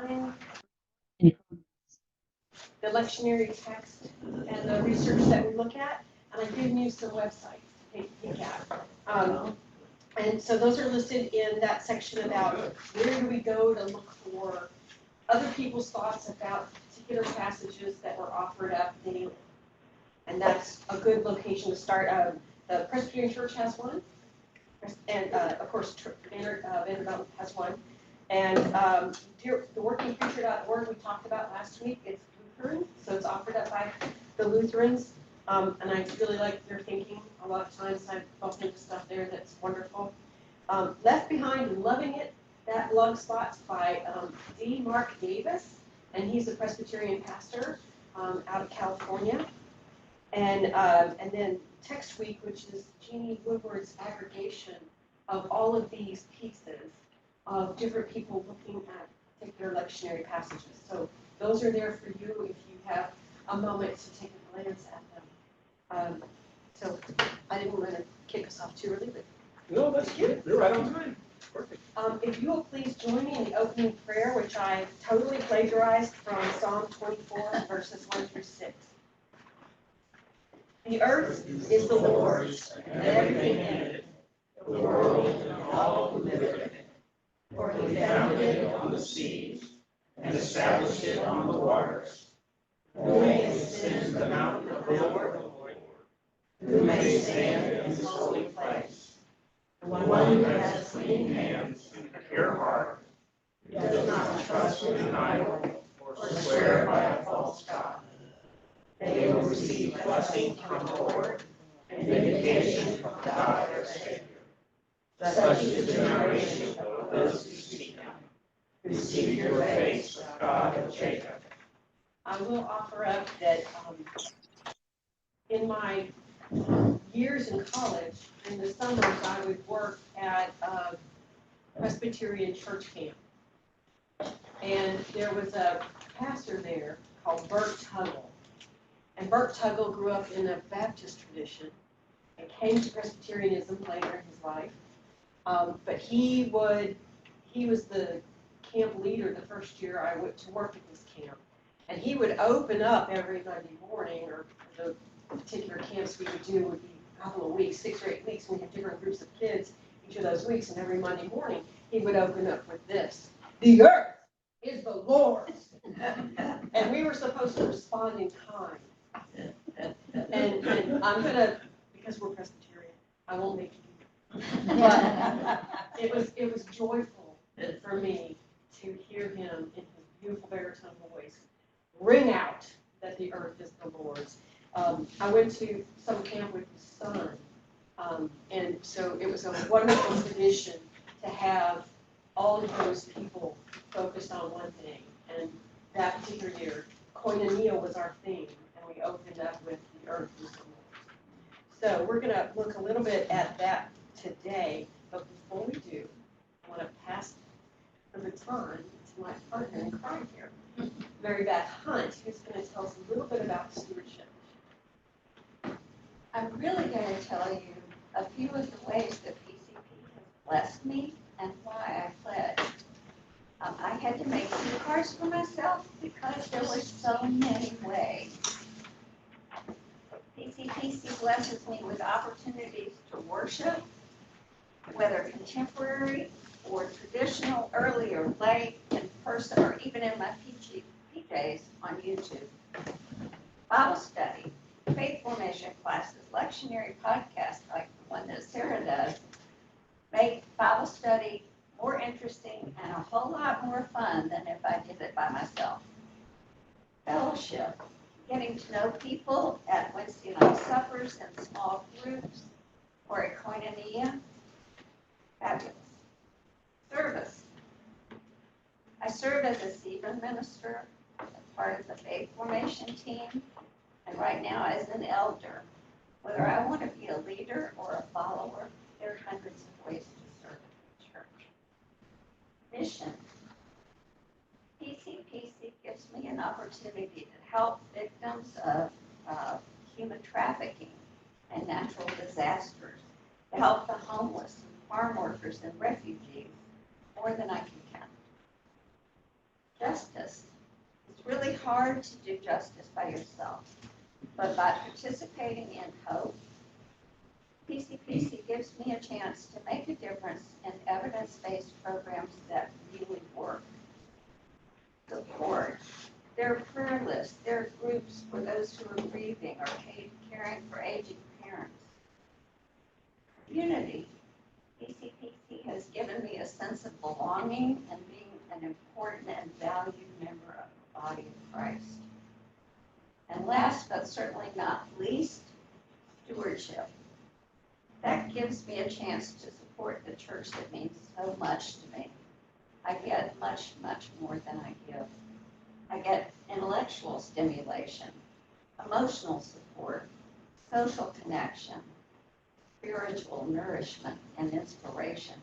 regarding the lectionary text and the research that we look at, and I've given you some websites to take a peek at. And so those are listed in that section about where do we go to look for other people's thoughts about particular passages that were offered up daily. And that's a good location to start. The Presbyterian Church has one, and of course Vanderbilt has one. And theworkingpreacher.org we talked about last week. It's Lutheran, so it's offered up by the Lutherans. And I really like their thinking. A lot of times I've bumped into stuff there that's wonderful. Left Behind and Loving It, that blog spot's by D. Mark Davis, and he's a Presbyterian pastor out of California. And then Text Week, which is Jeannie Woodward's aggregation of all of these pieces of different people looking at particular lectionary passages. So those are there for you if you have a moment to take a glance at them. So I didn't want to kick us off too early, but no, that's good. You're right on time. Perfect. If you will please join me in the opening prayer, which I totally plagiarized from Psalm 24, verses 1 through 6. The earth is the Lord's, and everything in it, the world and all who live in it. For he founded it on the seas and established it on the waters. Who may ascend the mountain of the Lord? Who may stand in his holy place? The one who has clean hands and a pure heart, who does not trust in an idol or swear by a false god. They will receive blessing from the Lord and vindication from God their Savior. Such is the generation of those who seek him, who seek your face, God of Jacob. I will offer up that in my years in college, in the summers, I would work at a Presbyterian church camp. And there was a pastor there called Bert Tuggle. And Bert Tuggle grew up in a Baptist tradition and came to Presbyterianism later in his life. But he was the camp leader the first year I went to work at this camp. And he would open up every Monday morning, or the particular camps we would do would be a couple of weeks, 6 or 8 weeks. We had different groups of kids each of those weeks, and every Monday morning he would open up with this: "The earth is the Lord's." And we were supposed to respond in kind. And I'm gonna, because we're Presbyterian, I won't make you. But it was joyful for me to hear him in his beautiful baritone voice ring out that the earth is the Lord's. I went to summer camp with his son, and so it was a wonderful tradition to have all of those people focused on one thing. And that particular year, koinonia was our theme, and we opened up with the earth is the Lord's. So we're going to look a little bit at that today, but before we do, I want to pass the baton to my partner in crime here, Mary Beth Hunt, who's going to tell us a little bit about stewardship. I'm really going to tell you a few of the ways that PCP has blessed me and why I pledged. I had to make some cards for myself because there were so many ways. PCPC blesses me with opportunities to worship, whether contemporary or traditional, early or late, in person, or even in my PJs on YouTube. Bible study, faith formation classes, lectionary podcasts like the one that Sarah does, make Bible study more interesting and a whole lot more fun than if I did it by myself. Fellowship, getting to know people at Wednesday night suppers and small groups or at koinonia, fabulous. Service. I serve as a Stephen minister, as part of the faith formation team, and right now as an elder. Whether I want to be a leader or a follower, there are hundreds of ways to serve in the church. Mission. PCPC gives me an opportunity to help victims of human trafficking and natural disasters, to help the homeless, and farm workers, and refugees more than I can count. Justice. It's really hard to do justice by yourself, but by participating in hope, PCPC gives me a chance to make a difference in evidence-based programs that really work. Support. There are prayer lists, there are groups for those who are grieving or caring for aging parents. Unity. PCPC has given me a sense of belonging and being an important and valued member of the body of Christ. And last but certainly not least, stewardship. That gives me a chance to support the church that means so much to me. I get much, much more than I give. I get intellectual stimulation, emotional support, social connection, spiritual nourishment, and inspiration.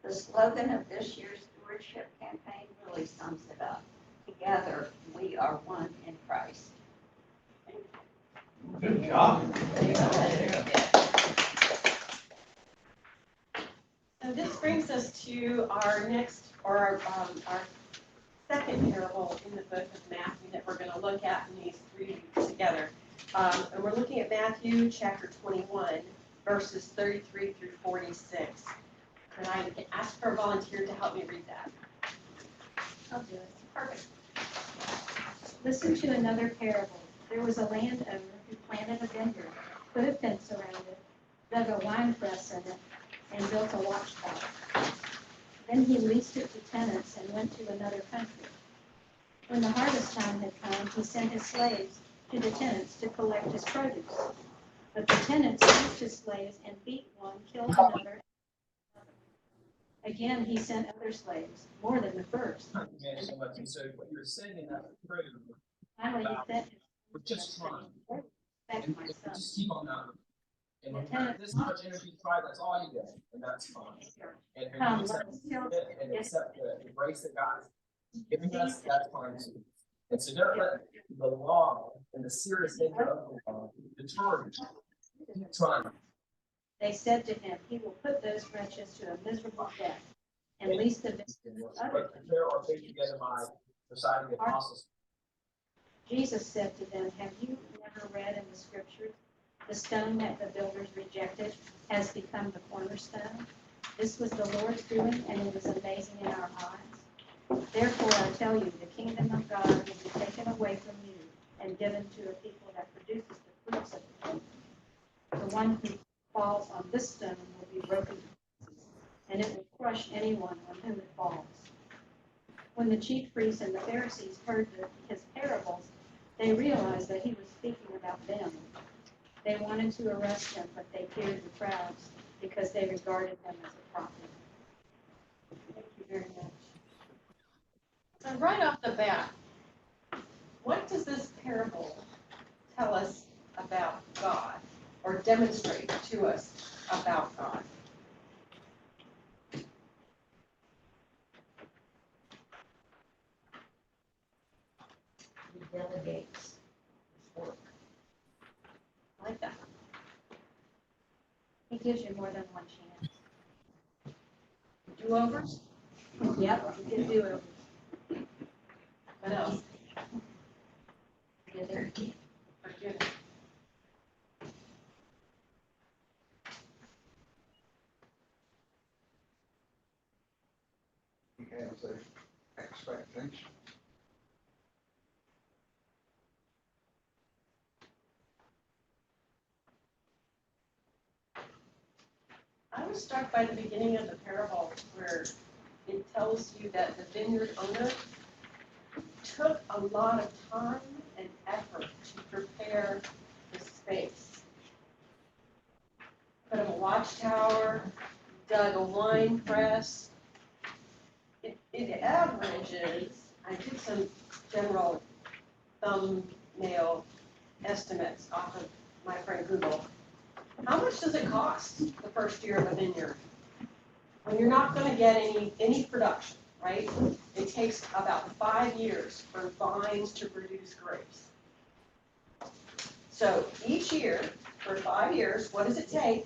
The slogan of this year's stewardship campaign really sums it up. Together, we are one in Christ. Good job. So this brings us to our next, or our second parable in the book of Matthew that we're going to look at in these 3 weeks together. And we're looking at Matthew chapter 21, verses 33 through 46. And I ask for a volunteer to help me read that. I'll do it. Perfect. Listen to another parable. There was a landowner who planted a vineyard, put a fence around it, dug a wine press in it, and built a watchtower. Then he leased it to tenants and went to another country. When the harvest time had come, he sent his slaves to the tenants to collect his produce. But the tenants seized his slaves and beat one, killed another. Again, he sent other slaves, more than the first. So what you're saying in that prayer, Finally, he sent we're just trying. back And my son. just keep on that. And when you have this much energy to try, that's all you get, and that's fine. And you accept the grace that God is giving us, that's fine too. And so don't let the law and the serious nature of the law deter you. Keep trying. They said to him, he will put those wretches to a miserable death, and least of it. But prepare our faith together by reciting the apostles. Jesus said to them, have you never read in the scriptures, the stone that the builders rejected has become the cornerstone? This was the Lord's doing, and it is amazing in our eyes. Therefore, I tell you, the kingdom of God will be taken away from you and given to a people that produces the fruits of the kingdom. The one who falls on this stone will be broken to pieces, and it will crush anyone on whom it falls. When the chief priests and the Pharisees heard his parables, they realized that he was speaking about them. They wanted to arrest him, but they feared the crowds because they regarded him as a prophet. Thank you very much. So right off the bat, what does this parable tell us about God, or demonstrate to us about God? He delegates his work. I like that. He gives you more than one chance. Do-overs? Yep, he can do it. What else? Forgiving. Forgiveness. He has an expectation. I was struck by the beginning of the parable where it tells you that the vineyard owner took a lot of time and effort to prepare the space. Put up a watchtower, dug a wine press. It averages, I did some general thumbnail estimates off of my friend Google. How much does it cost the first year of a vineyard? When you're not going to get any production, right? It takes about 5 years for vines to produce grapes. So each year, for 5 years, what does it take?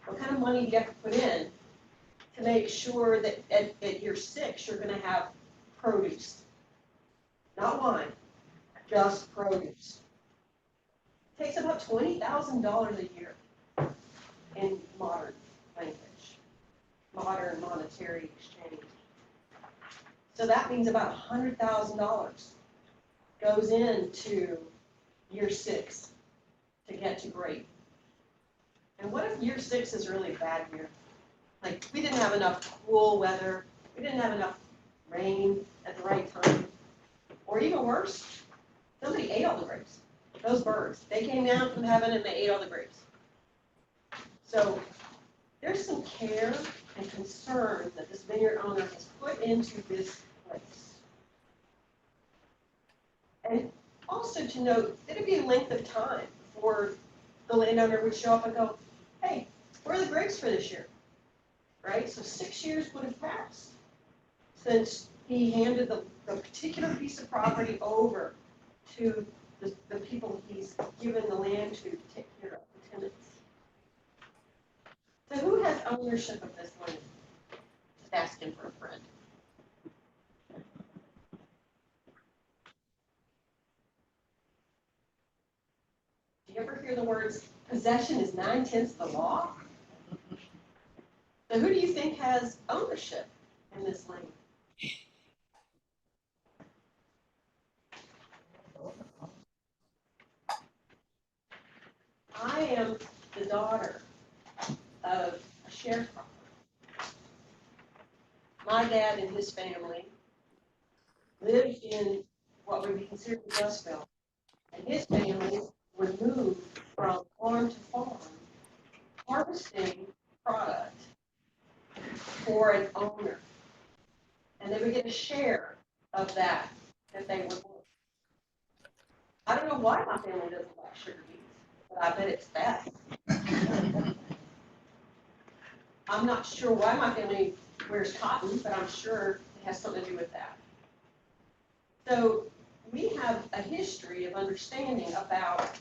What kind of money do you have to put in to make sure that at year 6 you're going to have produce? not wine, just produce. It takes about $20,000 a year in modern language, modern monetary exchange. So that means about $100,000 goes into year 6 to get to grape. And what if year 6 is really a bad year? Like, we didn't have enough cool weather, we didn't have enough rain at the right time, or even worse, somebody ate all the grapes. Those birds, they came down from heaven and they ate all the grapes. So there's some care and concern that this vineyard owner has put into this place. And also to note, it'd be a length of time before the landowner would show up and go, hey, where are the grapes for this year? Right? So 6 years would have passed since he handed the particular piece of property over to the people he's given the land to take care of, the tenants. So who has ownership of this land? Just asking for a friend. Do you ever hear the words, possession is 9/10 the law? So who do you think has ownership in this land? I am the daughter of a sharecropper. My dad and his family lived in what would be considered the Dust Belt, and his family would move from farm to farm, harvesting product for an owner, and they would get a share of that they would work. I don't know why my family doesn't like sugar beets, but I bet it's bad. I'm not sure why my family wears cotton, but I'm sure it has something to do with that. So we have a history of understanding about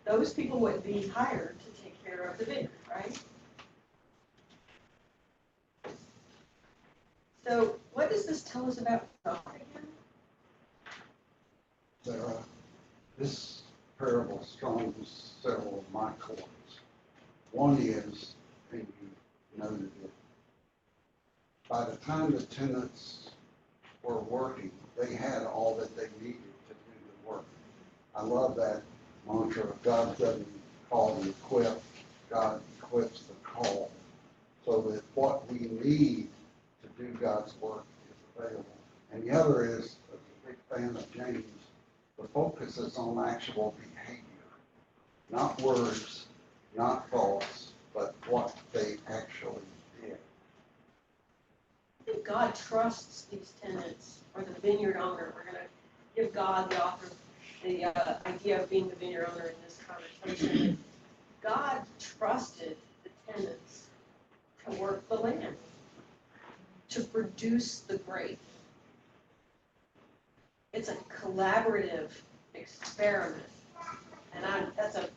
those people would be hired to take care of the vineyard, right? So what does this tell us about God again? Sarah, this parable strongens several of my chords. One is, and you noted it, by the time the tenants were working, they had all that they needed to do the work. I love that mantra, God doesn't call and equip, God equips the call, so that what we need to do God's work is available. And the other is, as a big fan of James, the focus is on actual behavior, not words, not thoughts, but what they actually did. I think God trusts these tenants, or the vineyard owner. We're going to give God the author, the idea of being the vineyard owner in this conversation. God trusted the tenants to work the land, to produce the grape. It's a collaborative experiment, and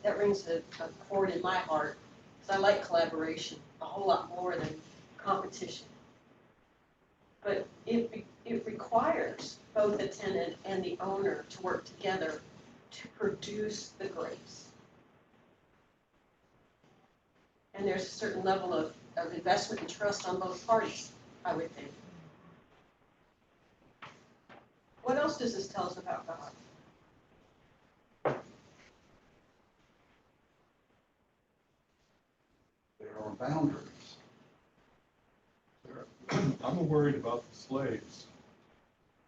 that rings a chord in my heart, because I like collaboration a whole lot more than competition. But it requires both the tenant and the owner to work together to produce the grapes. And there's a certain level of investment and trust on both parties, I would think. What else does this tell us about God? There are boundaries. I'm worried about the slaves.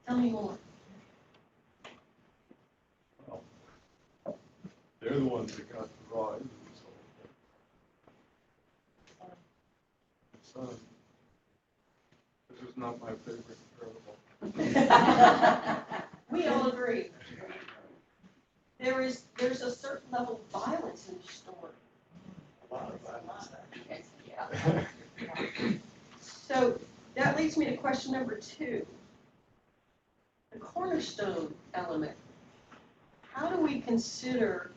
Tell me more. Well, they're the ones that got the raw into this whole thing. Son, this is not my favorite parable. We all agree. There's a certain level of violence in the story. A lot of violence, actually. So that leads me to question number 2. The cornerstone element. How do we consider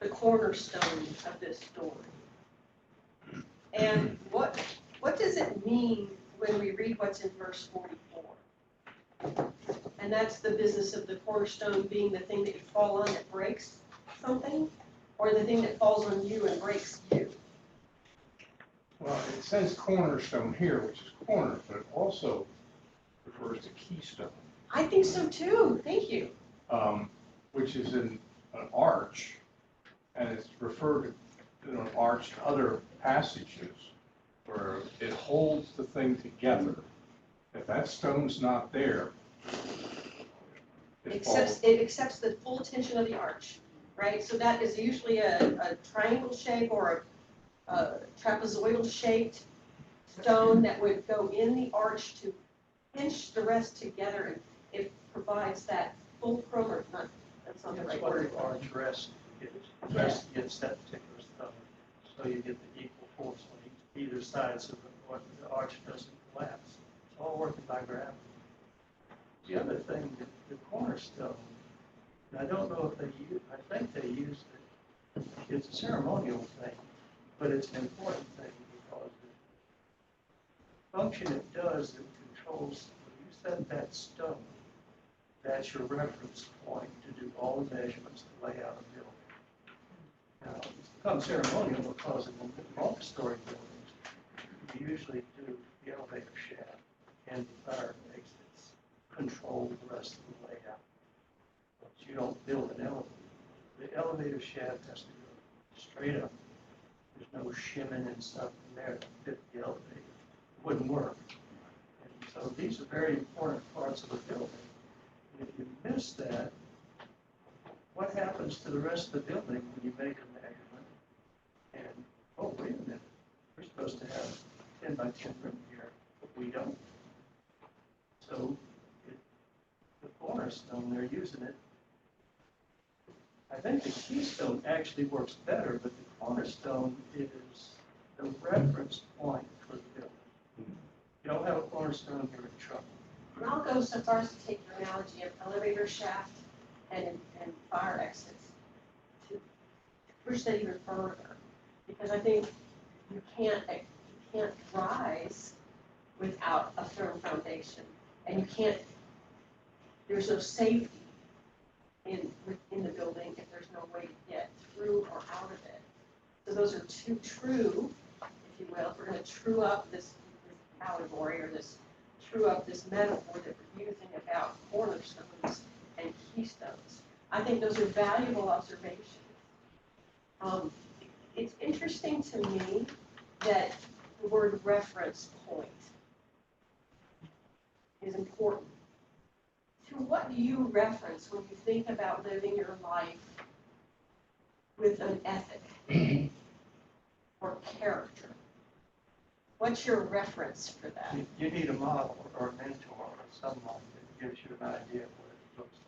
the cornerstone of this story? And what does it mean when we read what's in verse 44? And that's the business of the cornerstone being the thing that you fall on that breaks something, or the thing that falls on you and breaks you. Well, it says cornerstone here, which is corner, but it also refers to keystone, I think so too, thank you. which is in an arch, and it's referred to an arch in other passages where it holds the thing together. If that stone's not there, it falls. It accepts the full tension of the arch, right? So that is usually a triangle shape or a trapezoidal shaped stone that would go in the arch to pinch the rest together, and it provides that fulcrum, or not, that's not the That's right what word. the arch rest is. Rest against that particular stone. So you get the equal force on either side so the arch doesn't collapse. It's all working by gravity. The other thing, the cornerstone, and I don't know if they use, I think they use it, it's a ceremonial thing, but it's an important thing because the function it does, it controls, when you set that stone, that's your reference point to do all the measurements to lay out a building. Now, it's become ceremonial because in the multi-story buildings, you usually do the elevator shaft and the fire exits control the rest of the layout. But you don't build an elevator. The elevator shaft has to go straight up. There's no shimming and stuff in there to fit the elevator. It wouldn't work. And so these are very important parts of the building. And if you miss that, what happens to the rest of the building when you make a measurement? And, oh, wait a minute, we're supposed to have 10 by 10 room here, but we don't. So the cornerstone, they're using it. I think the keystone actually works better, but the cornerstone is the reference point for the building. You don't have a cornerstone, you're in trouble. And I'll go so far as to take your analogy of elevator shaft and fire exits to push that even further, because I think you can't rise without a firm foundation, and you can't. There's no safety within the building if there's no way to get through or out of it. So those are two true, if you will, if we're going to true up this allegory or true up this metaphor that we're using about cornerstones and keystones. I think those are valuable observations. It's interesting to me that the word reference point is important. To what do you reference when you think about living your life with an ethic or character? What's your reference for that? You need a model or a mentor or someone that gives you an idea of what it looks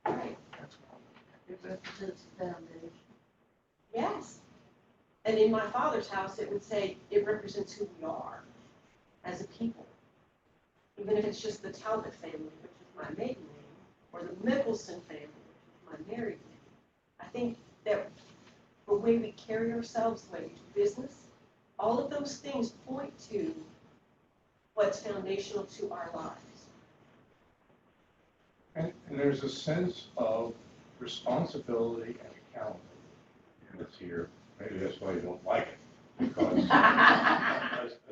like. Right. That's one. It represents the foundation. Yes. And in my father's house, it would say it represents who we are as a people. Even if it's just the Talbot family, which is my maiden name, or the Mickelson family, which is my married name. I think that the way we carry ourselves, the way we do business, all of those things point to what's foundational to our lives. And there's a sense of responsibility and accountability that's here. Maybe that's why you don't like it. Because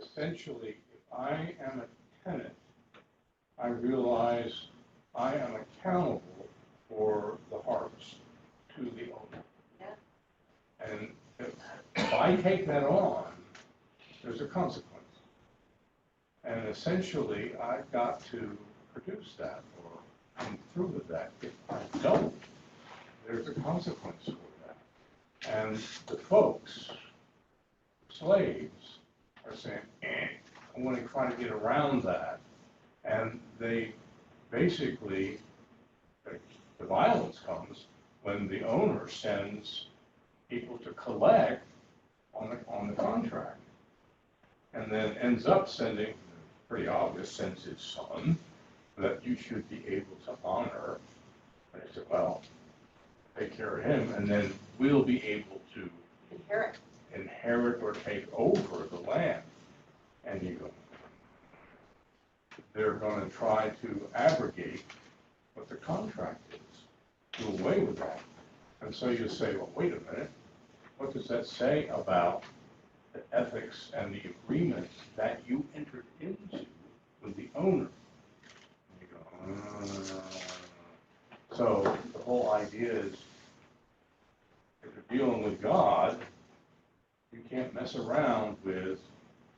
essentially, if I am a tenant, I realize I am accountable for the harvest to the owner. Yeah. And if I take that on, there's a consequence. And essentially, I've got to produce that or come through with that. If I don't, there's a consequence for that. And the folks, slaves, are saying, I want to try to get around that. And they basically, the violence comes when the owner sends people to collect on the contract. And then ends up sending, pretty obvious, sends his son that you should be able to honor. And I said, well, take care of him, and then we'll be able to inherit or take over the land. And you go, they're going to try to abrogate what the contract is, do away with that. And so you say, well, wait a minute, what does that say about the ethics and the agreement that you entered into with the owner? And you go, So the whole idea is, if you're dealing with God, you can't mess around with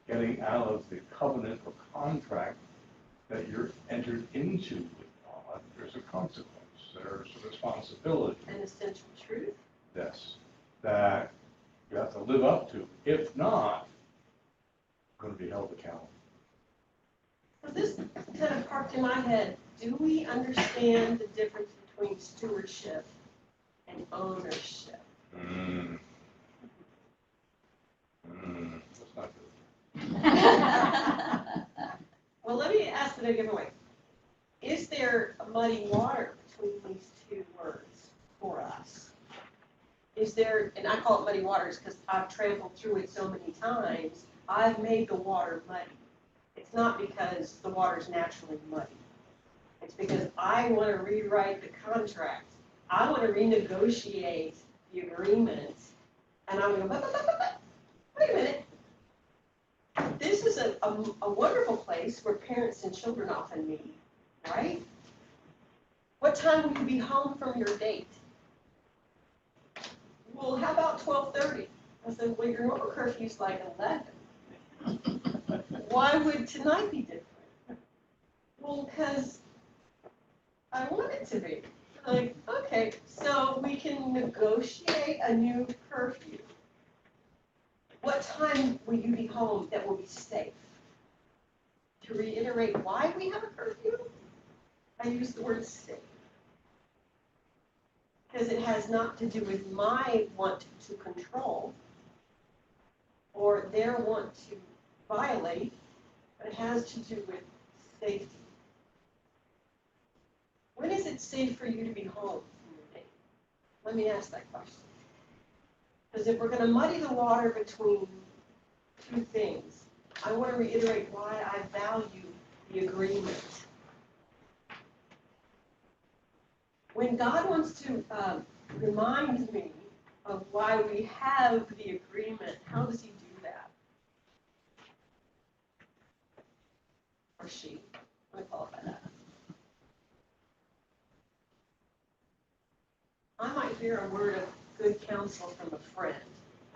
getting out of the covenant or contract that you're entered into with God. There's a consequence, there's a responsibility. An essential truth. Yes, that you have to live up to. If not, you're going to be held accountable. So this kind of parked in my head. Do we understand the difference between stewardship and ownership? That's not good. Well, let me ask it a different way. Is there a muddy water between these two words for us? Is there, and I call it muddy waters because I've trampled through it so many times, I've made the water muddy. It's not because the water's naturally muddy. It's because I want to rewrite the contract. I want to renegotiate the agreement. And I'm going to go, wait a minute. This is a wonderful place where parents and children often meet, right? What time will you be home from your date? Well, how about 12:30? I said, well, your normal curfew's like 11. Why would tonight be different? Well, because I want it to be. Like, okay, so we can negotiate a new curfew. What time will you be home that will be safe? To reiterate why we have a curfew, I use the word safe. Because it has not to do with my want to control or their want to violate, but it has to do with safety. When is it safe for you to be home from your date? Let me ask that question. Because if we're going to muddy the water between two things, I want to reiterate why I value the agreement. When God wants to remind me of why we have the agreement, how does he do that? Or she, let me qualify that. I might hear a word of good counsel from a friend,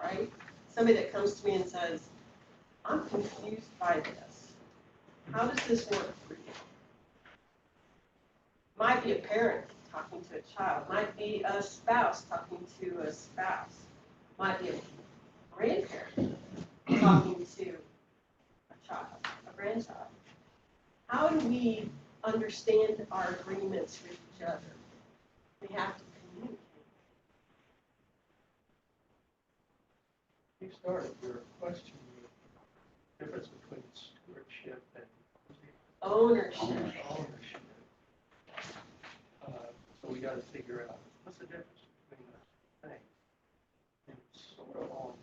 right? Somebody that comes to me and says, I'm confused by this. How does this work for you? Might be a parent talking to a child. Might be a spouse talking to a spouse. Might be a grandparent talking to a child, a grandchild. How do we understand our agreements with each other? We have to communicate. You started your question with the difference between stewardship and Ownership. ownership. So we got to figure out what's the difference between those things. And it's sort of on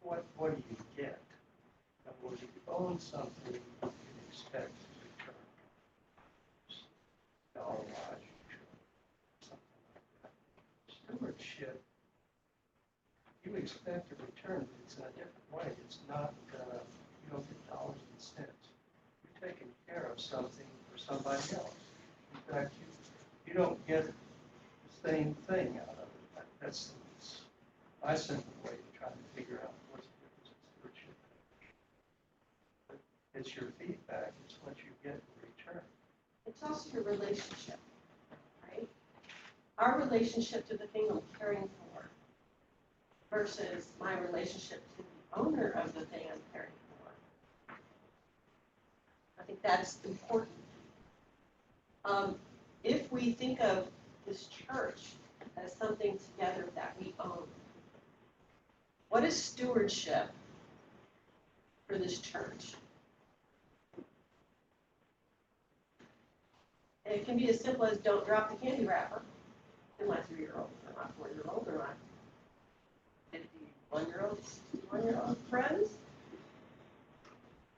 what do you get? In other words, if you own something, you can expect to return. Dollar-wise, something like that. Stewardship, you expect a return, but it's in a different way. It's not, you don't get dollars and cents. You're taking care of something for somebody else. In fact, you don't get the same thing out of it. That's my simple way of trying to figure out what's the difference in stewardship. But it's your feedback. It's what you get in return. It's also your relationship, right? Our relationship to the thing I'm caring for versus my relationship to the owner of the thing I'm caring for. I think that's important. If we think of this church as something together that we own, what is stewardship for this church? And it can be as simple as don't drop the candy wrapper in my 3-year-old, or my 4-year-old, or my 51-year-old, 61-year-old friends.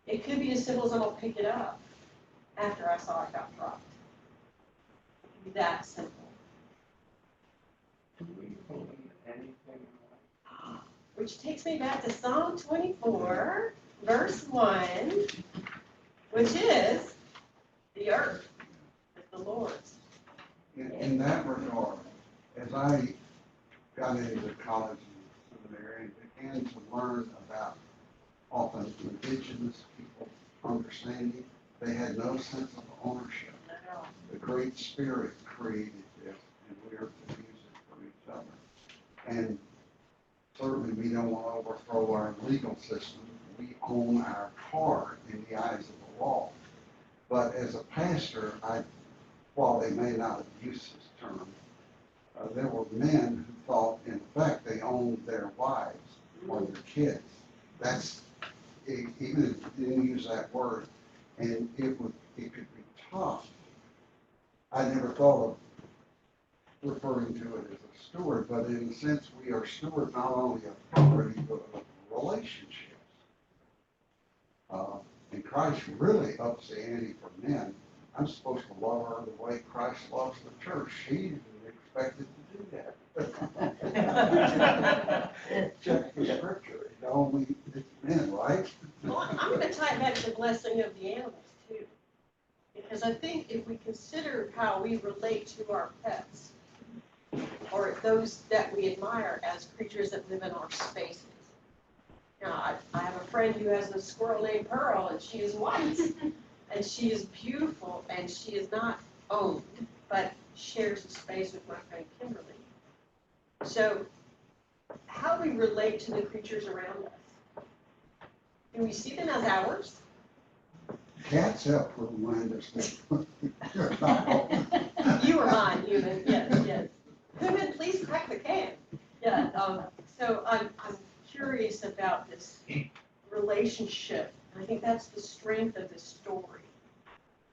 It could be as simple as I'm going to pick it up after I saw it got dropped. It can be that simple. Do we own anything? Which takes me back to Psalm 24, verse 1, which is, the earth is the Lord's. In that regard, as I got into college and seminary and began to learn about often indigenous people understanding, they had no sense of ownership. The Great Spirit created this, and we are to use it for each other. And certainly we don't want to overthrow our legal system. We own our part in the eyes of the law. But as a pastor, while they may not have used this term, there were men who thought, in fact, they owned their wives or their kids. That's, even if you didn't use that word, and it could be tough. I never thought of referring to it as a steward, but in a sense, we are stewards not only of property, but of relationships. And Christ really ups the ante for men. I'm supposed to love her the way Christ loves the church. She isn't expected to do that. Check the scripture. It only, it's men, right? Well, I'm going to tie it back to the blessing of the animals, too. Because I think if we consider how we relate to our pets, or those that we admire as creatures that live in our spaces. Now, I have a friend who has a squirrel named Pearl, and she is white, and she is beautiful, and she is not owned, but shares a space with my friend Kimberly. So, how we relate to the creatures around us? Do we see them as ours? Cats help remind us that you're not open. You are mine, human, yes. Human, please crack the can. Yeah, so I'm curious about this relationship. I think that's the strength of this story,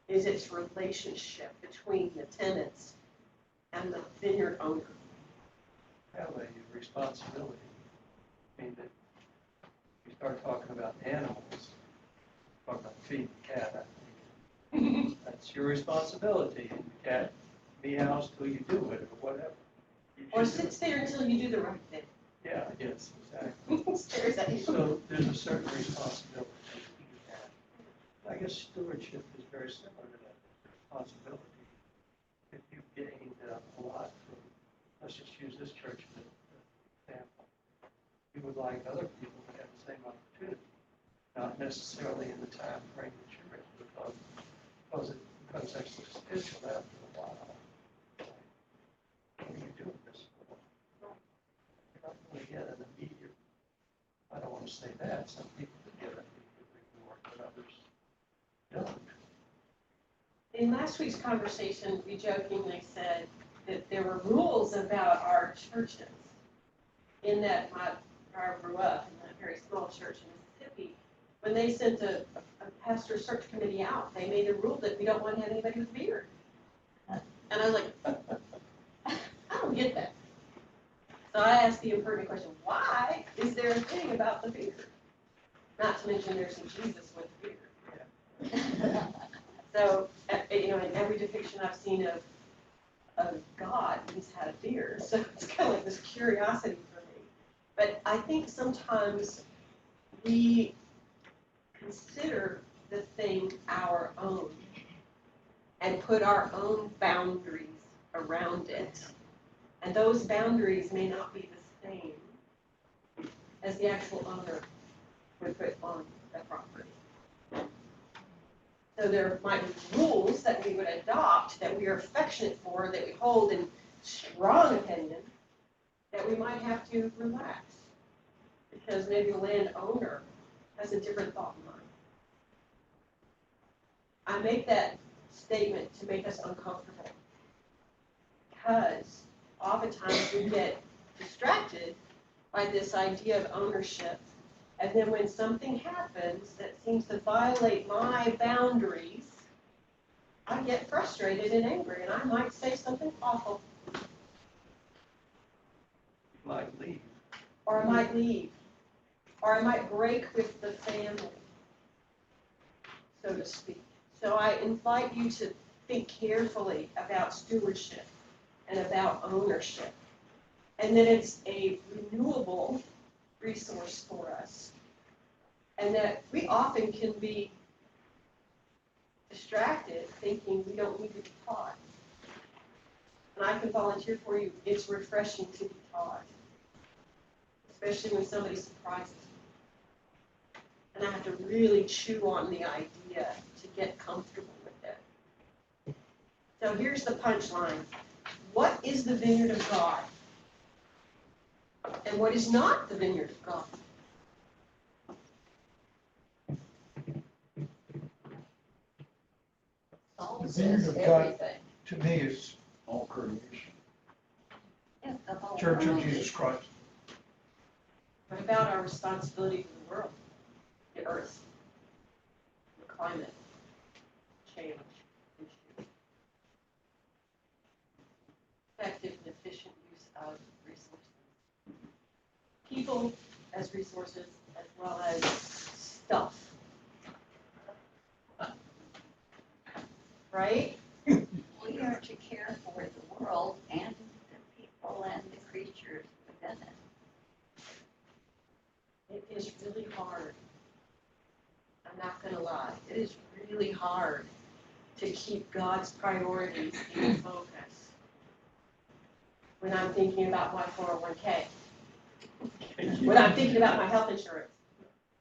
is its relationship between the tenants and the vineyard owner. Have a responsibility. I mean, that you start talking about animals, talk about feeding the cat, I think that's your responsibility. And the cat meows till you do it or whatever. Or sits there until you do the right thing. Yeah, yes, exactly. Stares at you. So there's a certain responsibility to do that. I guess stewardship is very similar to that responsibility. If you've gained a lot from, let's just use this church as an example, you would like other people to have the same opportunity, not necessarily in the time frame that you're in, because it becomes existential after a while. What are you doing this for? You're not going to get an immediate, I don't want to say that, some people get an immediate reward, but others don't. In last week's conversation, we jokingly said that there were rules about our churches, in that where I grew up in a very small church in Mississippi, when they sent a pastor search committee out, they made a rule that we don't want to have anybody with a beard. And I was like, I don't get that. So I asked the impertinent question, why is there a thing about the beard? Not to mention there's a Jesus with a beard. So, in every depiction I've seen of God, he's had a beard. So it's kind of like this curiosity for me. But I think sometimes we consider the thing our own and put our own boundaries around it. And those boundaries may not be the same as the actual owner would put on the property. So there might be rules that we would adopt, that we are affectionate for, that we hold in strong opinion, that we might have to relax. Because maybe the landowner has a different thought in mind. I make that statement to make us uncomfortable. Because oftentimes we get distracted by this idea of ownership. And then when something happens that seems to violate my boundaries, I get frustrated and angry, and I might say something awful. You might leave. Or I might leave. Or I might break with the family, so to speak. So I invite you to think carefully about stewardship and about ownership. And that it's a renewable resource for us. And that we often can be distracted thinking we don't need to be taught. And I can volunteer for you, it's refreshing to be taught. Especially when somebody surprises me. And I have to really chew on the idea to get comfortable with it. So here's the punchline. What is the vineyard of God? And what is not the vineyard of God? Saul The vineyard says of God. everything. To me, is All creation. Yeah, the whole Church of world. Jesus Christ. What about our responsibility to the world, the earth, the climate change issue? Effective and efficient use of resources. People as resources as well as stuff. Right? We are to care for the world and the people and the creatures within it. It is really hard. I'm not going to lie. It is really hard to keep God's priorities in focus when I'm thinking about my 401k, when I'm thinking about my health insurance,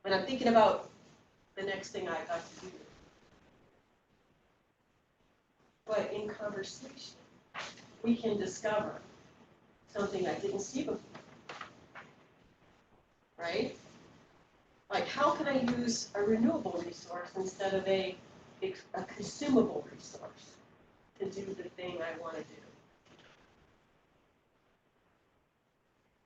when I'm thinking about the next thing I got to do. But in conversation, we can discover something I didn't see before. Right? Like, how can I use a renewable resource instead of a consumable resource to do the thing I want to do?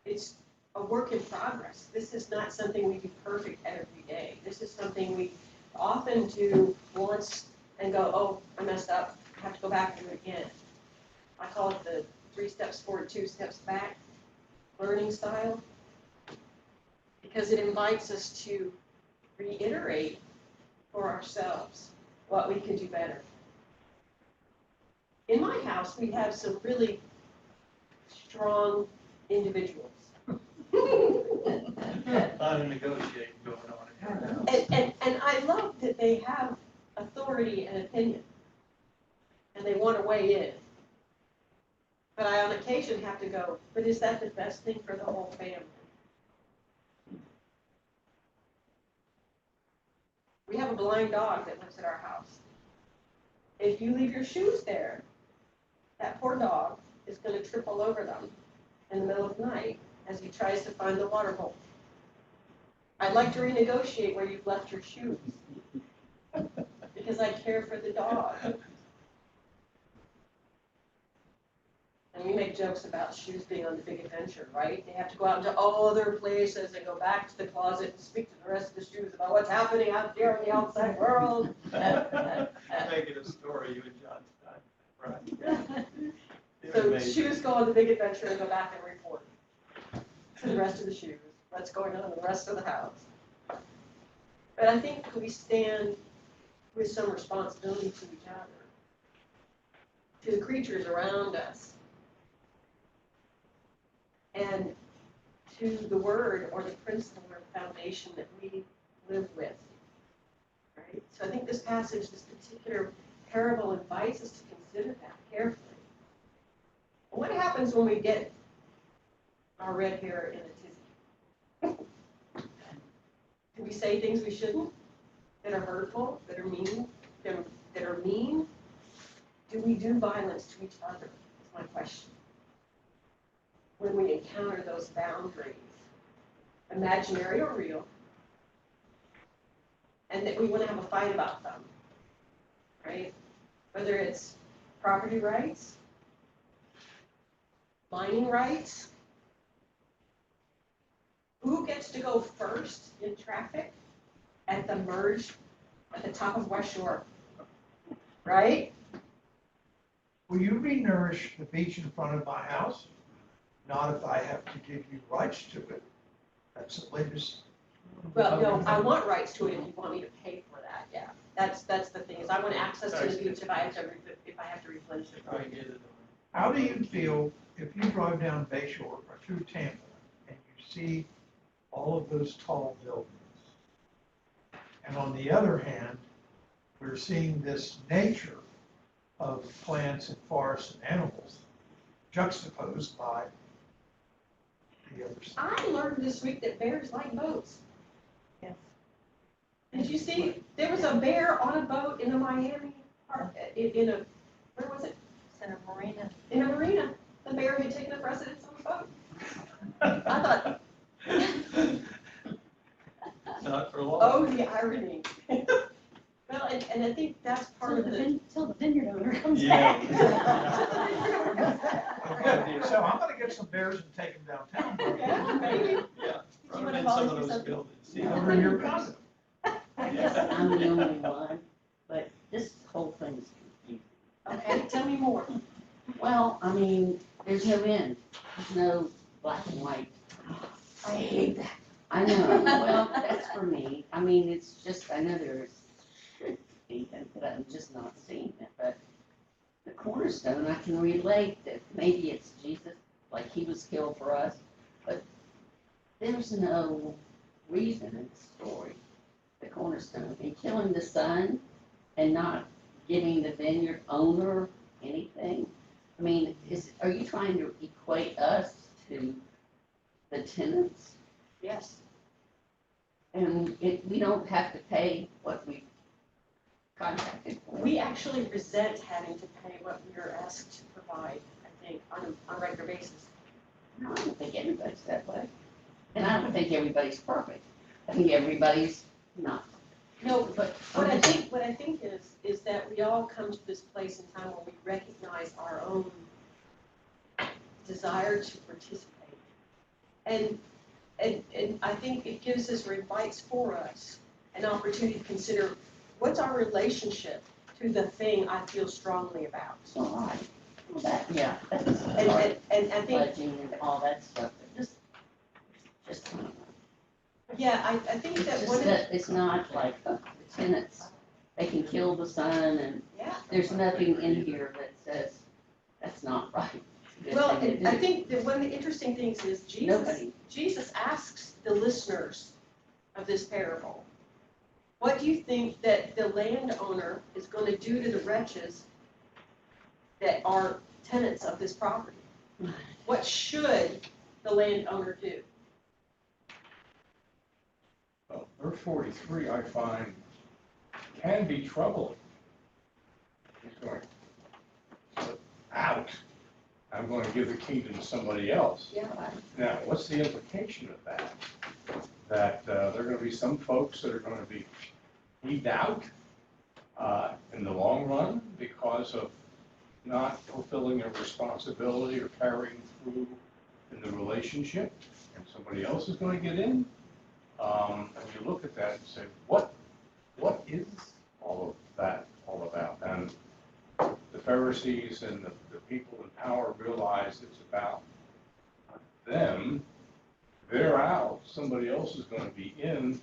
It's a work in progress. This is not something we do perfect every day. This is something we often do once and go, oh, I messed up. I have to go back and do it again. I call it the 3 steps forward, 2 steps back learning style, because it invites us to reiterate for ourselves what we can do better. In my house, we have some really strong individuals. A lot of negotiating going on. And I love that they have authority and opinion, and they want to weigh in. But I on occasion have to go, but is that the best thing for the whole family? We have a blind dog that lives at our house. If you leave your shoes there, that poor dog is going to trip all over them in the middle of the night as he tries to find the water hole. I'd like to renegotiate where you've left your shoes because I care for the dog. And we make jokes about shoes being on the big adventure, right? They have to go out into all other places and go back to the closet and speak to the rest of the shoes about what's happening out there in the outside world. Make it a story, you and John Stein, right? So shoes go on the big adventure and go back and report to the rest of the shoes, what's going on in the rest of the house. But I think we stand with some responsibility to each other, to the creatures around us, and to the word or the principle or foundation that we live with. Right? So I think this passage, this particular parable invites us to consider that carefully. What happens when we get our red hair in a tizzy? Do we say things we shouldn't, that are hurtful, that are mean, that are mean? Do we do violence to each other? Is my question. When we encounter those boundaries, imaginary or real, and that we want to have a fight about them, right? Whether it's property rights, mining rights, who gets to go first in traffic at the merge at the top of West Shore, right? Will you re-nourish the beach in front of my house? Not if I have to give you rights to it. That's the latest. Well, no, I want rights to it if you want me to pay for that, yeah. That's the thing, is I want access to the beach if I have to replenish it. Try and get it How do you feel if you drive down Bayshore or through Tampa and you see all of those tall buildings? And on the other hand, we're seeing this nature of plants and forests and animals juxtaposed by the other side. I learned this week that bears like boats. Yes. Did you see, there was a bear on a boat in the Miami, in a, where was it? In a marina. In a marina. The bear had taken the precedence on the boat. I thought, Not for long. oh, the irony. Well, and I think that's part of the. Till the vineyard owner comes Yeah. back. So I'm gonna get some bears and take them downtown. Yeah, maybe. Yeah. You Run wanna in some of volunteer those something? buildings. Over in your condo. I guess I'm the only one, but this whole thing is confusing. Okay, tell me more. Well, I mean, there's no end, there's no black and white. I hate that. I know, well, that's for me, I mean, it's just, I know there should be, but I'm just not seeing it, but the cornerstone, I can relate that maybe it's Jesus, like he was killed for us, but there's no reason in the story, the cornerstone, and killing the son and not giving the vineyard owner anything. I mean, are you trying to equate us to the tenants? Yes. And we don't have to pay what we contracted for. We actually resent having to pay what we are asked to provide, I think, on a regular basis. No, I don't think everybody's that way. And I don't think everybody's perfect. I think everybody's not. No, but what I think is that we all come to this place in time where we recognize our own desire to participate. And I think it gives us, or invites for us, an opportunity to consider what's our relationship to the thing I feel strongly about. All right. Well, that, yeah, that's And I think, pledging and all that stuff, but just, yeah, I think it's that just one of, that it's not like the tenants, they can kill the son and yeah. there's nothing in here that says that's not right. It's a good Well, thing to and I do. think that one of the interesting things is Nobody. Jesus asks the listeners of this parable, what do you think that the landowner is going to do to the wretches that are tenants of this property? What should the landowner do? Well, verse 43, I find, can be troubling. He's going, out. I'm going to give the kingdom to somebody else. Yeah. Now, what's the implication of that? That there are going to be some folks that are going to be heaved out in the long run because of not fulfilling a responsibility or carrying through in the relationship, and somebody else is going to get in. And you look at that and say, what is all of that all about? And the Pharisees and the people in power realize it's about them. They're out, somebody else is going to be in.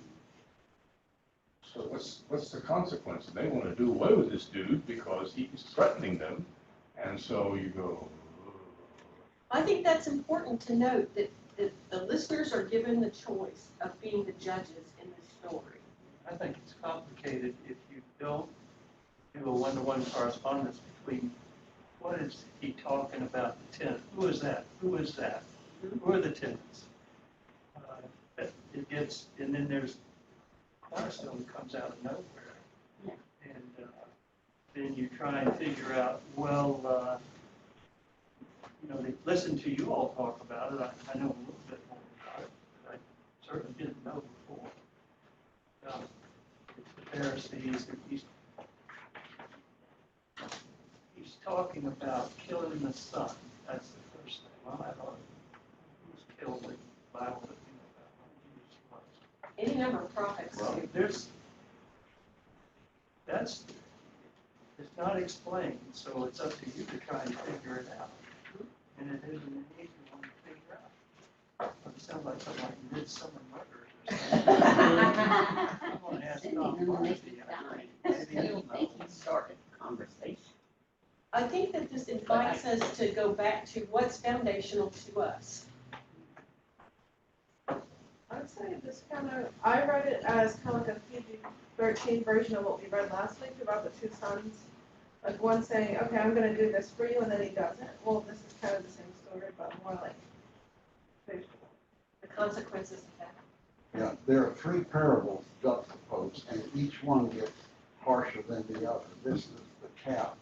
So what's the consequence? They want to do away with this dude because he's threatening them. And so you go, I think that's important to note that the listeners are given the choice of being the judges in this story. I think it's complicated if you don't do a one-to-one correspondence between what is he talking about the tenant? Who is that? Who is that? Who are the tenants? It gets, and then there's cornerstone that comes out of nowhere. Yeah. And then you try and figure out, well, they listen to you all talk about it. I know a little bit more about it, but I certainly didn't know before. It's the Pharisees, he's talking about killing the son. That's the first thing. Well, I thought, who was killed in the Bible that we know about? Jesus was. Any number of prophets. Well, it's not explained, so it's up to you to try and figure it out. And it isn't an easy one to figure out. It sounds like something like Midsummer Murders or something. I'm gonna ask Tom Marcy, I think. Maybe invites us to go back to what's foundational to us. I'd say this kind of, I read it as kind of like a PG-13 version of what we read last week about the two sons. Like one saying, okay, I'm gonna do this for you, and then he doesn't. Well, this is kind of the same story, but more like visual. The consequences of that. Yeah, there are three parables juxtaposed, and each one gets harsher than the other. This is the cap.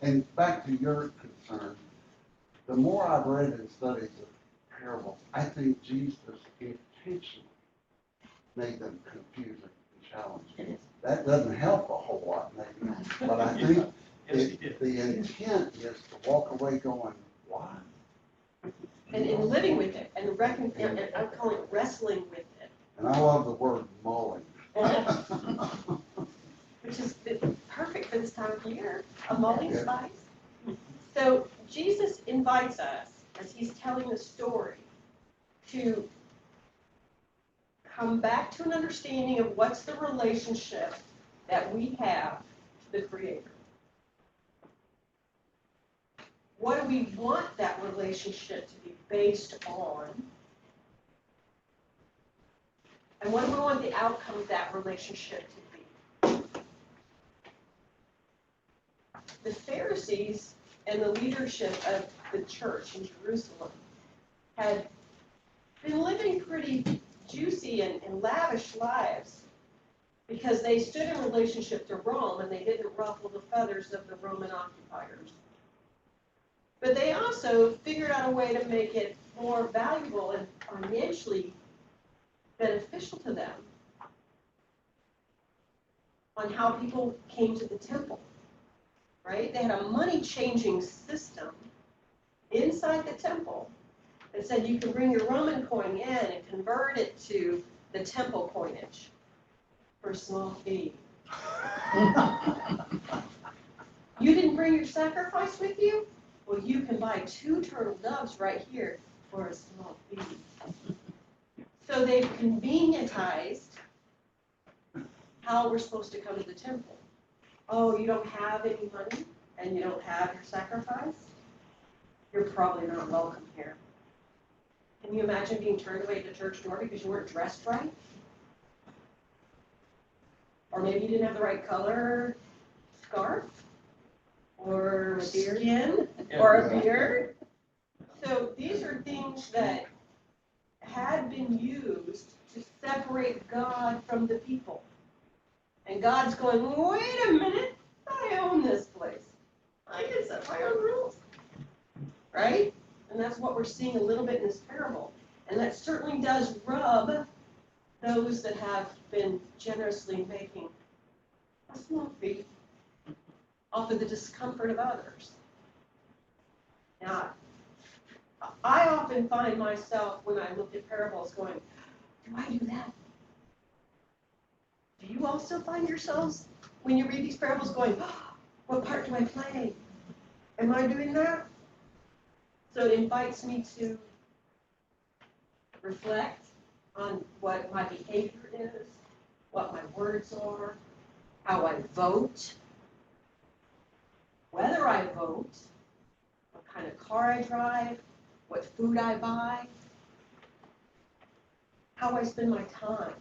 And back to your concern, the more I've read and studied the parables, I think Jesus intentionally made them confusing and challenging. That doesn't help a whole lot, maybe, but I think Yes, he did. the intent is to walk away going, why? And in living with it, and I'm calling it wrestling with it. And I love the word mulling. Which is perfect for this time of year, a mulling Yeah. spice. So Jesus invites us, as he's telling the story, to come back to an understanding of what's the relationship that we have to the Creator. What do we want that relationship to be based on? And what do we want the outcome of that relationship to be? The Pharisees and the leadership of the church in Jerusalem had been living pretty juicy and lavish lives because they stood in relationship to Rome and they didn't ruffle the feathers of the Roman occupiers. But they also figured out a way to make it more valuable and financially beneficial to them on how people came to the temple, right? They had a money-changing system inside the temple that said you can bring your Roman coin in and convert it to the temple coinage for a small fee. You didn't bring your sacrifice with you? Well, you can buy 2 turtle doves right here for a small fee. So they've convenientized how we're supposed to come to the temple. Oh, you don't have any money and you don't have your sacrifice? You're probably not welcome here. Can you imagine being turned away at the church door because you weren't dressed right? Or maybe you didn't have the right color scarf? Or skin? Or a beard? So these are things that had been used to separate God from the people. And God's going, wait a minute, I own this place. I can set my own rules. Right? And that's what we're seeing a little bit in this parable. And that certainly does rub those that have been generously making a small fee off of the discomfort of others. Now, I often find myself, when I look at parables, going, do I do that? Do you also find yourselves, when you read these parables, going, oh, what part do I play? Am I doing that? So it invites me to reflect on what my behavior is, what my words are, how I vote, whether I vote, what kind of car I drive, what food I buy, how I spend my time.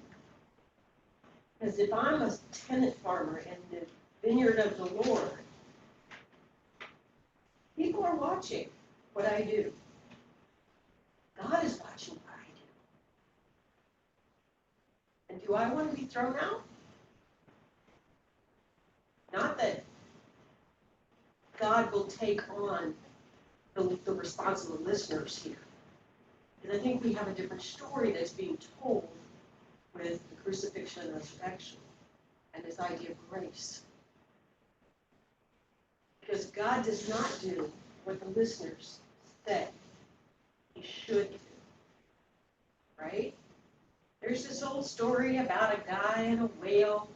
Because if I'm a tenant farmer in the vineyard of the Lord, people are watching what I do. God is watching what I do. And do I want to be thrown out? Not that God will take on the responsible listeners here. Because I think we have a different story that's being told with the crucifixion and resurrection and this idea of grace. Because God does not do what the listeners say he should do. Right? There's this old story about a guy and a whale,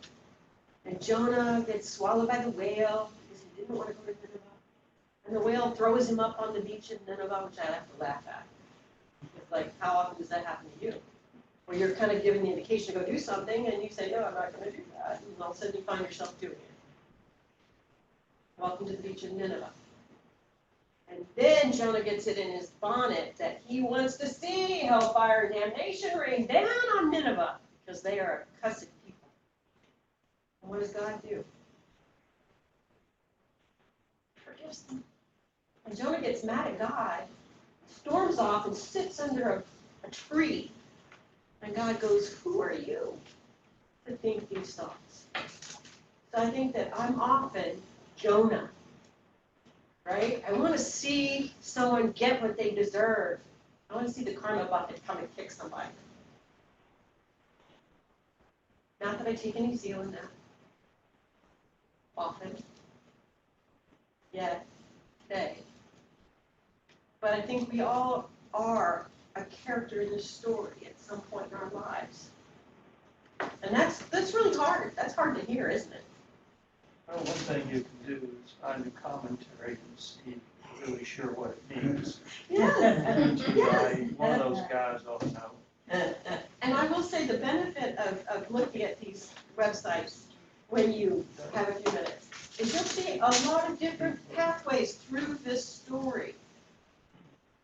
and Jonah gets swallowed by the whale because he didn't want to go to Nineveh. And the whale throws him up on the beach in Nineveh, which I have to laugh at. It's like, how often does that happen to you? Where you're kind of given the indication to go do something, and you say, no, I'm not going to do that. And all of a sudden you find yourself doing it. Welcome to the beach in Nineveh. Jonah gets it in his bonnet that he wants to see hellfire and damnation rain down on Nineveh because they are a cussed people. And what does God do? Forgives them. And Jonah gets mad at God, storms off and sits under a tree. And God goes, who are you to think these thoughts? So I think that I'm often Jonah, right? I want to see someone get what they deserve. I want to see the karma bucket come and kick somebody. Not that I take any zeal in that. Often. Yet, today. But I think we all are a character in this story at some point in our lives. And that's really hard. That's hard to hear, isn't it? Well, one thing you can do is find a commentary and see if you're really sure what it means. Yes. One of those guys ought to know. And I will say the benefit of looking at these websites when you have a few minutes is you'll see a lot of different pathways through this story.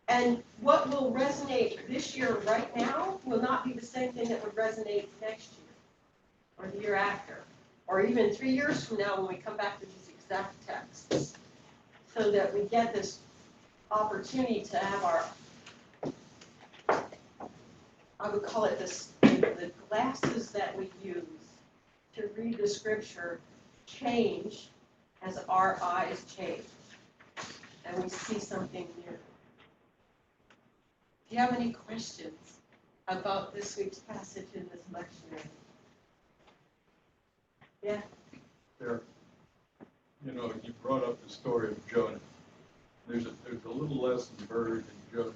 And what will resonate this year right now will not be the same thing that would resonate next year or the year after, or even 3 years from now when we come back to these exact texts, so that we get this opportunity to have our, I would call it this, the glasses that we use to read the scripture change as our eyes change, and we see something new. Do you have any questions about this week's passage in this lectionary? Yeah? There, you know, you brought up the story of Jonah. There's a little lesson buried in Jonah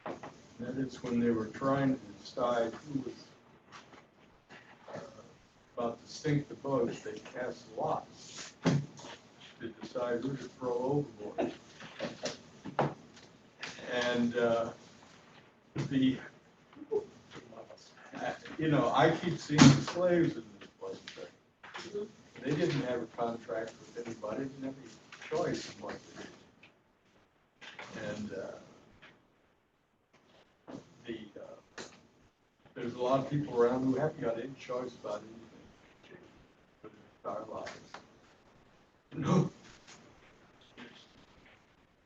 there. And that is when they were trying to decide who was about to sink the boat, they cast lots to decide who to throw overboard. And you know, I keep seeing the slaves in this place. They didn't have a contract with anybody, didn't have any choice in what they did. And there's a lot of people around who haven't got any choice about anything for their entire lives. No.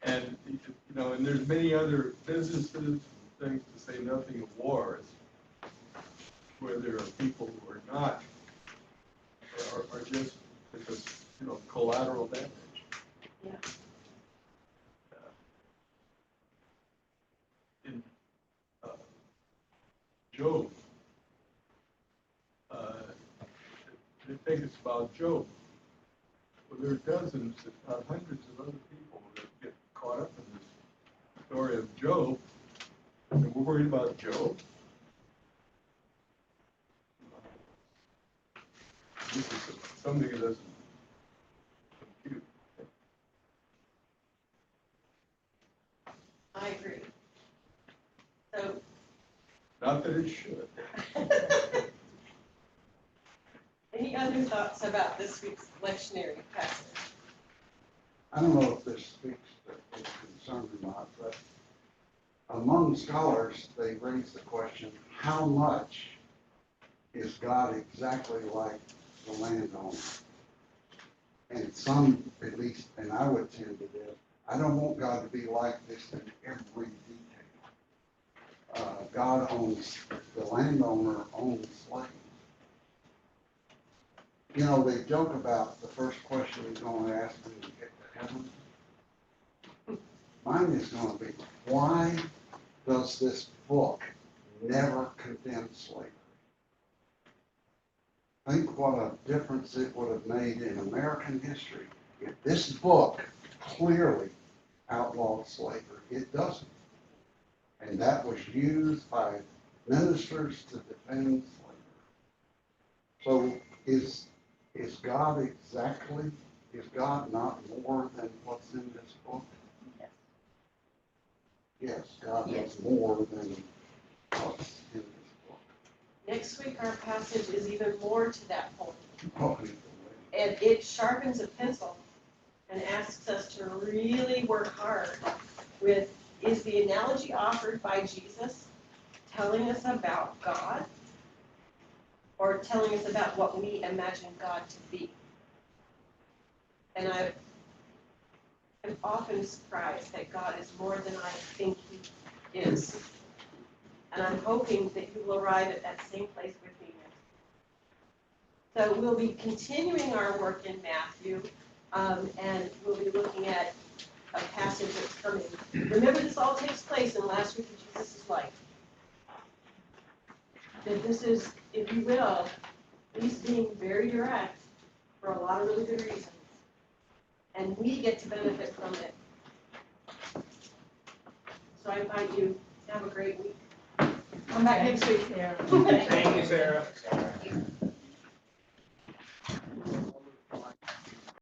And you know, and there's many other businesses and things, to say nothing of wars, where there are people who are not, are just because, you know, collateral damage. Yeah. In Job, they think it's about Job. Well, there are dozens, if not hundreds of other people that get caught up in this story of Job, and we're worried about Job. This is something that doesn't compute. I agree. So. Not that it should. Any other thoughts about this week's lectionary passage? I don't know if this speaks to his concern or not, but among scholars, they raise the question, how much is God exactly like the landowner? And some, at least, and I would tend to this, I don't want God to be like this in every detail. God owns, the landowner owns slaves. You know, they joke about the first question he's going to ask when you get to heaven. Mine is going to be, why does this book never condemn slavery? Think what a difference it would have made in American history if this book clearly outlawed slavery. It doesn't. And that was used by ministers to defend slavery. So is God exactly, is God not more than what's in this book? Yes. Yes, God Yes. is more than what's in this book. Next week, our passage is even more to that point. Oh, And it sharpens a pencil and asks us to really work hard with, is the analogy offered by Jesus telling us about God or telling us about what we imagine God to be? And I'm often surprised that God is more than I think He is. And I'm hoping that you will arrive at that same place with me next. So we'll be continuing our work in Matthew, and we'll be looking at a passage that's coming. Remember, this all takes place in the last week of Jesus' life. That this is, if you will, He's being very direct for a lot of really good reasons. And we get to benefit from it. So I invite you to have a great week. Come back next week. Thank you, Sarah.